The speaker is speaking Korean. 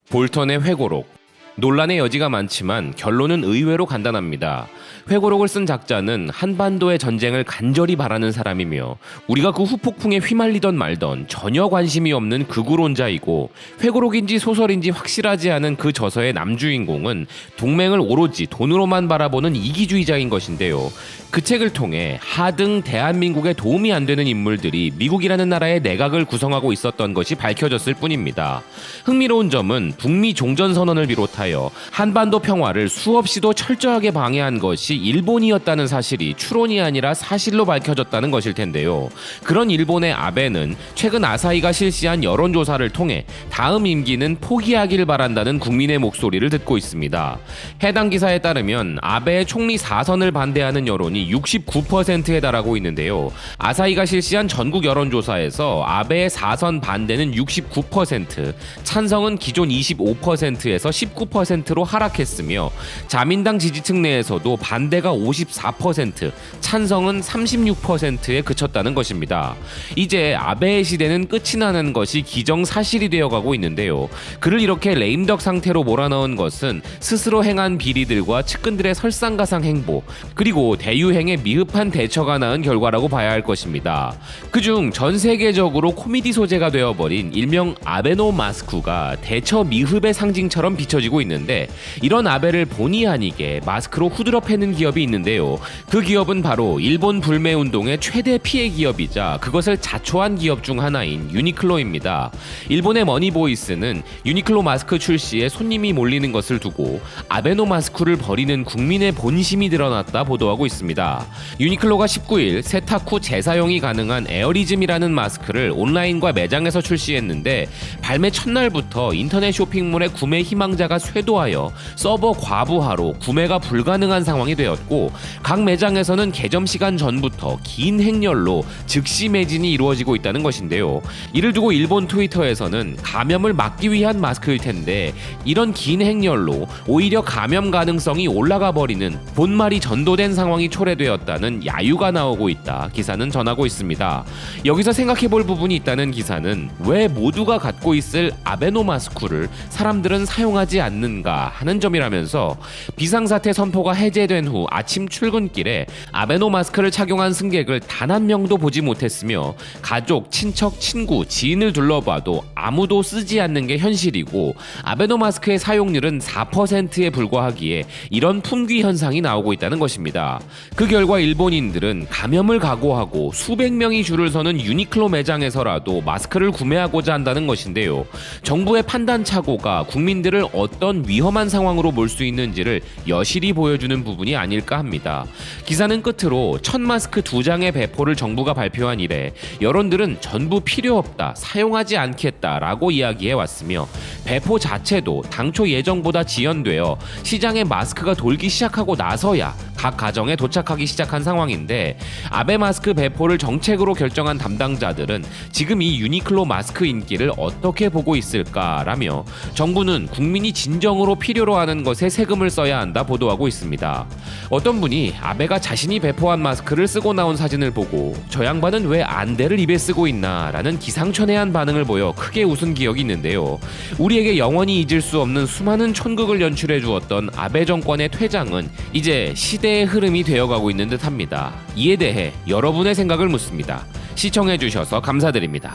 볼턴의 회고록. 논란의 여지가 많지만 결론은 의외로 간단합니다. 회고록을 쓴 작자는 한반도의 전쟁을 간절히 바라는 사람이며 우리가 그 후폭풍에 휘말리던 말던 전혀 관심이 없는 극우론자이고, 회고록인지 소설인지 확실하지 않은 그 저서의 남주인공은 동맹을 오로지 돈으로만 바라보는 이기주의자인 것인데요. 그 책을 통해 하등 대한민국에 도움이 안 되는 인물들이 미국이라는 나라의 내각을 구성하고 있었던 것이 밝혀졌을 뿐입니다. 흥미로운 점은 북미 종전선언을 비롯하여 한반도 평화를 수없이도 철저하게 방해한 것이 일본이었다는 사실이 추론이 아니라 사실로 밝혀졌다는 것일 텐데요. 그런 일본의 아베는 최근 아사히가 실시한 여론조사를 통해 다음 임기는 포기하길 바란다는 국민의 목소리를 듣고 있습니다. 해당 기사에 따르면 아베의 총리 4선을 반대하는 여론이 69%에 달하고 있는데요. 아사히가 실시한 전국 여론조사에서 아베의 4선 반대는 69%, 찬성은 기존 25%에서 19%로 하락했으며, 자민당 지지층 내에서도 반대가 54%, 찬성은 36%에 그쳤다는 것입니다. 이제 아베의 시대는 끝이 나는 것이 기정사실이 되어가고 있는데요. 그를 이렇게 레임덕 상태로 몰아넣은 것은 스스로 행한 비리들과 측근들의 설상가상 행보, 그리고 대유행의 미흡한 대처가 낳은 결과라고 봐야 할 것입니다. 그중 전 세계적으로 코미디 소재가 되어버린 일명 아베노마스크가 대처 미흡의 상징처럼 비춰지고 있는데, 이런 아베를 본의 아니게 마스크로 후드러 패는 기업이 있는데요. 그 기업은 바로 일본 불매운동의 최대 피해 기업이자 그것을 자초한 기업 중 하나인 유니클로입니다. 일본의 머니보이스는 유니클로 마스크 출시에 손님이 몰리는 것을 두고 아베노마스크를 버리는 국민의 본심이 드러났다 보도하고 있습니다. 유니클로가 19일 세탁 후 재사용이 가능한 에어리즘이라는 마스크를 온라인과 매장에서 출시했는데, 발매 첫날부터 인터넷 쇼핑몰의 구매 희망자가 쇄도하여 서버 과부하로 구매가 불가능한 상황이 되었고, 각 매장에서는 개점 시간 전부터 긴 행렬로 즉시 매진이 이루어지고 있다는 것인데요. 이를 두고 일본 트위터에서는 감염을 막기 위한 마스크일 텐데 이런 긴 행렬로 오히려 감염 가능성이 올라가 버리는 본말이 전도된 상황이 초래되었다는 야유가 나오고 있다 기사는 전하고 있습니다. 여기서 생각해볼 부분이 있다는 기사는 왜 모두가 갖고 있을 아베노마스크를 사람들은 사용하지 않는가 하는 점이라면서, 비상사태 선포가 해제된 후 아침 출근길에 아베노마스크를 착용한 승객을 단 한 명도 보지 못했으며, 가족, 친척, 친구, 지인을 둘러봐도 아무도 쓰지 않는 게 현실이고, 아베노마스크의 사용률은 4%에 불과하기에 이런 품귀 현상이 나오고 있다는 것입니다. 그 결과 일본인들은 감염을 각오하고 수백 명이 줄을 서는 유니클로 매장에서라도 마스크를 구매하고자 한다는 것인데요. 정부의 판단 착오가 국민들을 어떤 위험한 상황으로 몰 수 있는지를 여실히 보여주는 부분이 아닐까 합니다. 기사는 끝으로 첫 마스크 2장의 배포를 정부가 발표한 이래 여론들은 전부 필요 없다, 사용하지 않겠다라고 이야기해왔으며, 배포 자체도 당초 예정보다 지연되어 시장에 마스크가 돌기 시작하고 나서야 각 가정에 도착하기 시작한 상황인데, 아베 마스크 배포를 정책으로 결정한 담당자들은 지금 이 유니클로 마스크 인기를 어떻게 보고 있을까라며, 정부는 국민이 진정으로 필요로 하는 것에 세금을 써야 한다 보도하고 있습니다. 어떤 분이 아베가 자신이 배포한 마스크를 쓰고 나온 사진을 보고 저 양반은 왜 안대를 입에 쓰고 있나 라는 기상천외한 반응을 보여 크게 웃은 기억이 있는데요. 우리에게 영원히 잊을 수 없는 수많은 촌극을 연출해 주었던 아베 정권의 퇴장은 이제 시대의 흐름이 되어가고 있는 듯합니다. 이에 대해 여러분의 생각을 묻습니다. 시청해 주셔서 감사드립니다.